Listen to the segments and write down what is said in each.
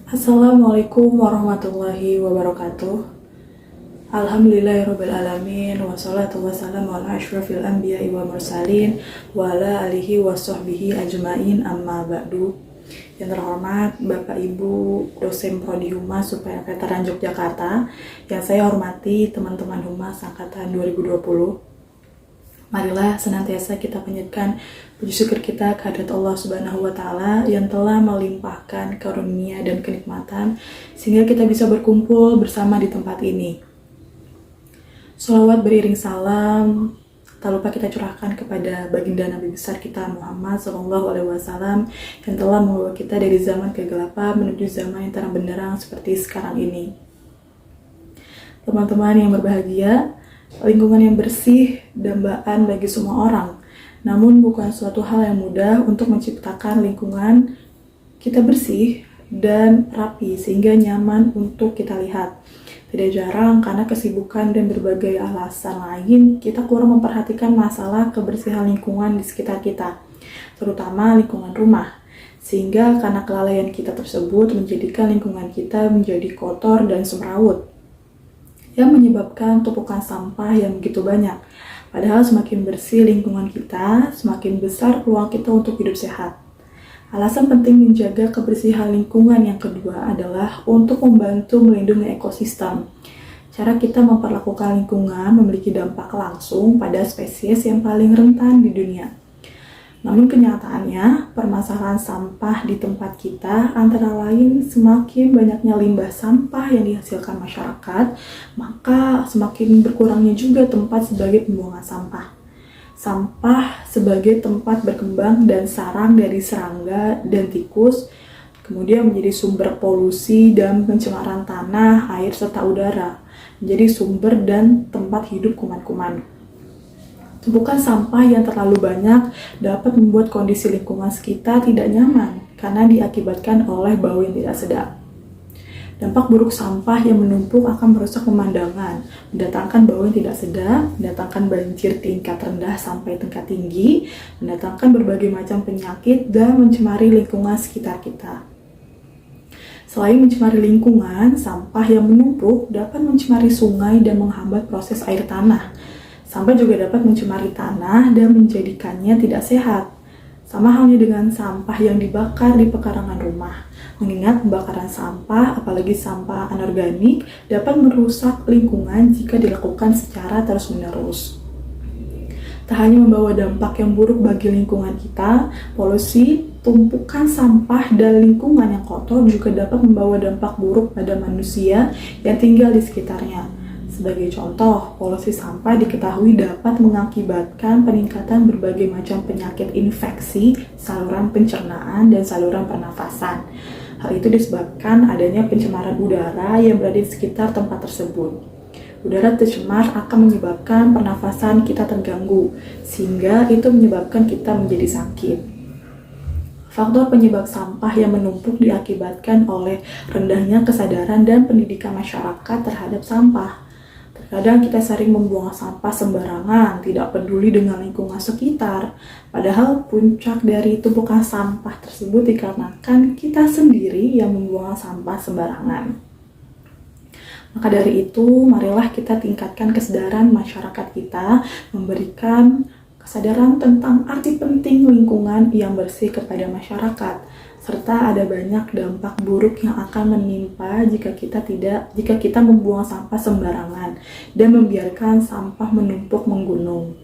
Assalamualaikum warahmatullahi wabarakatuh. Alhamdulillahirrabbilalamin. Wassalatu wassalamu ala ashrafil anbiya'i wa mursalin wa ala alihi wa sahbihi ajma'in amma ba'du. Yang terhormat Bapak Ibu dosen Prodi Humas UPN Veteran Yogyakarta, yang saya hormati teman-teman Humas angkatan 2020. Marilah senantiasa kita panjatkan puji syukur kita kehadirat Allah Subhanahu wa Ta'ala yang telah melimpahkan karunia dan kenikmatan sehingga kita bisa berkumpul bersama di tempat ini. Sholawat beriring salam tak lupa kita curahkan kepada baginda Nabi besar kita Muhammad SAW yang telah membawa kita dari zaman kegelapan menuju zaman yang terang benderang seperti sekarang ini. Teman-teman yang berbahagia, lingkungan yang bersih dambaan bagi semua orang. Namun bukan suatu hal yang mudah untuk menciptakan lingkungan kita bersih dan rapi sehingga nyaman untuk kita lihat. Tidak jarang karena kesibukan dan berbagai alasan lain kita kurang memperhatikan masalah kebersihan lingkungan di sekitar kita, terutama lingkungan rumah. Sehingga karena kelalaian kita tersebut menjadikan lingkungan kita menjadi kotor dan semrawut, yang menyebabkan tumpukan sampah yang begitu banyak. Padahal semakin bersih lingkungan kita, semakin besar peluang kita untuk hidup sehat. Alasan penting menjaga kebersihan lingkungan yang kedua adalah untuk membantu melindungi ekosistem. Cara kita memperlakukan lingkungan memiliki dampak langsung pada spesies yang paling rentan di dunia. Namun kenyataannya, permasalahan sampah di tempat kita antara lain semakin banyaknya limbah sampah yang dihasilkan masyarakat, maka semakin berkurangnya juga tempat sebagai pembuangan sampah. Sampah sebagai tempat berkembang dan sarang dari serangga dan tikus, kemudian menjadi sumber polusi dan pencemaran tanah, air, serta udara, menjadi sumber dan tempat hidup kuman-kuman. Tumpukan sampah yang terlalu banyak dapat membuat kondisi lingkungan sekitar tidak nyaman karena diakibatkan oleh bau yang tidak sedap. Dampak buruk sampah yang menumpuk akan merusak pemandangan, mendatangkan bau yang tidak sedap, mendatangkan banjir tingkat rendah sampai tingkat tinggi, mendatangkan berbagai macam penyakit dan mencemari lingkungan sekitar kita. Selain mencemari lingkungan, sampah yang menumpuk dapat mencemari sungai dan menghambat proses air tanah. Sampah juga dapat mencemari tanah dan menjadikannya tidak sehat. Sama halnya dengan sampah yang dibakar di pekarangan rumah. Mengingat pembakaran sampah, apalagi sampah anorganik, dapat merusak lingkungan jika dilakukan secara terus-menerus. Tak hanya membawa dampak yang buruk bagi lingkungan kita, polusi, tumpukan sampah, dan lingkungan yang kotor juga dapat membawa dampak buruk pada manusia yang tinggal di sekitarnya. Sebagai contoh, polusi sampah diketahui dapat mengakibatkan peningkatan berbagai macam penyakit infeksi, saluran pencernaan, dan saluran pernafasan. Hal itu disebabkan adanya pencemaran udara yang berada di sekitar tempat tersebut. Udara tercemar akan menyebabkan pernafasan kita terganggu, sehingga itu menyebabkan kita menjadi sakit. Faktor penyebab sampah yang menumpuk diakibatkan oleh rendahnya kesadaran dan pendidikan masyarakat terhadap sampah. Terkadang kita sering membuang sampah sembarangan, tidak peduli dengan lingkungan sekitar. Padahal puncak dari tumpukan sampah tersebut dikarenakan kita sendiri yang membuang sampah sembarangan. Maka dari itu, marilah kita tingkatkan kesadaran masyarakat kita, memberikan kesadaran tentang arti penting lingkungan yang bersih kepada masyarakat, serta ada banyak dampak buruk yang akan menimpa jika kita membuang sampah sembarangan dan membiarkan sampah menumpuk menggunung.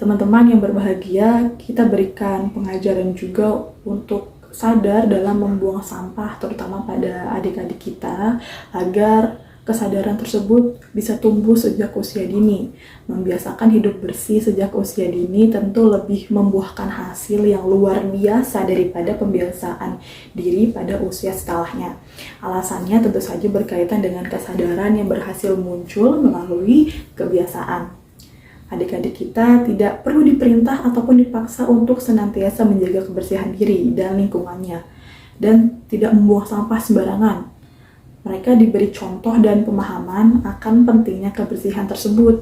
Teman-teman yang berbahagia, kita berikan pengajaran juga untuk sadar dalam membuang sampah, terutama pada adik-adik kita, agar kesadaran tersebut bisa tumbuh sejak usia dini. Membiasakan hidup bersih sejak usia dini tentu lebih membuahkan hasil yang luar biasa daripada pembiasaan diri pada usia setelahnya. Alasannya tentu saja berkaitan dengan kesadaran yang berhasil muncul melalui kebiasaan. Adik-adik kita tidak perlu diperintah ataupun dipaksa untuk senantiasa menjaga kebersihan diri dan lingkungannya, dan tidak membuang sampah sembarangan. Mereka diberi contoh dan pemahaman akan pentingnya kebersihan tersebut.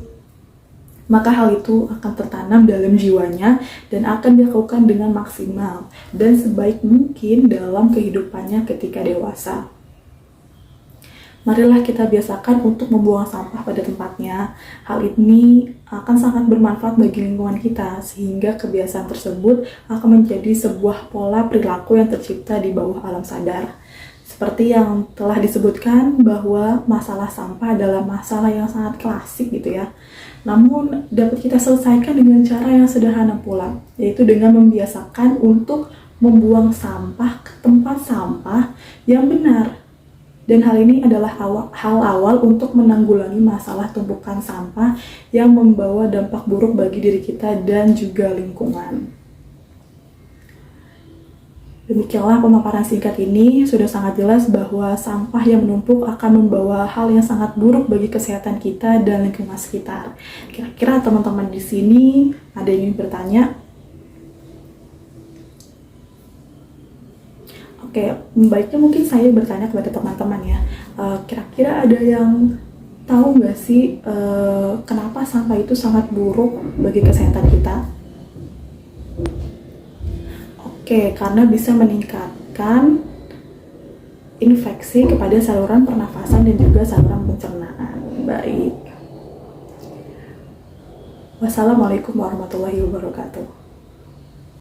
maka hal itu akan tertanam dalam jiwanya dan akan dilakukan dengan maksimal dan sebaik mungkin dalam kehidupannya ketika dewasa. Marilah kita biasakan untuk membuang sampah pada tempatnya. Hal ini akan sangat bermanfaat bagi lingkungan kita, sehingga kebiasaan tersebut akan menjadi sebuah pola perilaku yang tercipta di bawah alam sadar. Seperti yang telah disebutkan bahwa masalah sampah adalah masalah yang sangat klasik gitu ya. Namun dapat kita selesaikan dengan cara yang sederhana pula, yaitu dengan membiasakan untuk membuang sampah ke tempat sampah yang benar. Dan hal ini adalah hal awal untuk menanggulangi masalah tumpukan sampah yang membawa dampak buruk bagi diri kita dan juga lingkungan. Demikianlah pemaparan singkat ini sudah sangat jelas bahwa sampah yang menumpuk akan membawa hal yang sangat buruk bagi kesehatan kita dan lingkungan sekitar. Kira-kira teman-teman di sini ada yang ingin bertanya? Oke, baiknya mungkin saya bertanya kepada teman-teman ya, kira-kira ada yang tahu nggak sih kenapa sampah itu sangat buruk bagi kesehatan kita? Oke, karena bisa meningkatkan infeksi kepada saluran pernafasan dan juga saluran pencernaan. Baik. Wassalamualaikum warahmatullahi wabarakatuh.